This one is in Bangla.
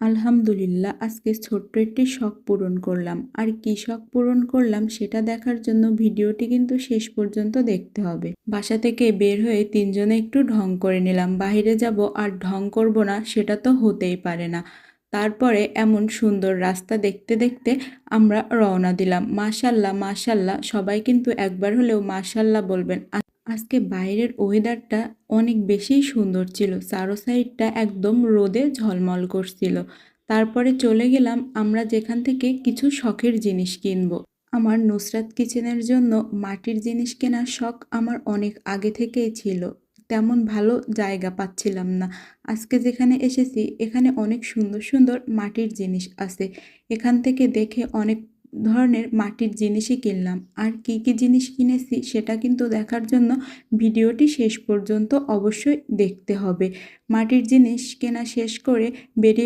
আলহামদুলিল্লাহ আজকে ছোট্ট একটি শখ পূরণ করলাম। আর কি শখ পূরণ করলাম সেটা দেখার জন্য ভিডিওটি কিন্তু শেষ পর্যন্ত দেখতে হবে। বাসা থেকে বের হয়ে তিনজনে একটু ঢং করে নিলাম। বাইরে যাব আর ঢং করব না সেটা তো হতেই পারে না। তারপরে এমন সুন্দর রাস্তা দেখতে দেখতে আমরা রওনা দিলাম। মাশাল্লাহ মাশাল্লাহ, সবাই কিন্তু একবার হলেও মাশাল্লাহ বলবেন। আজকে বাইরের ওয়েদারটা অনেক বেশি সুন্দর ছিল। চারো সাইডটা একদম রোদে ঝলমল করছিল। তারপরে চলে গেলাম আমরা যেখান থেকে কিছু শখের জিনিস কিনবো। আমার নুসরাত কিচেনের জন্য মাটির জিনিস কেনার শখ আমার অনেক আগে থেকেই ছিল। তেমন ভালো জায়গা পাচ্ছিলাম না। আজকে যেখানে এসেছি এখানে অনেক সুন্দর সুন্দর মাটির জিনিস আছে। এখান থেকে দেখে অনেক ধরনের মাটির জিনিসই কিনলাম। আর কি কি জিনিস কিনেছি সেটা কিন্তু দেখার জন্য ভিডিওটি শেষ পর্যন্ত অবশ্যই দেখতে হবে। মাটির জিনিস কেনা শেষ করে বেরিয়ে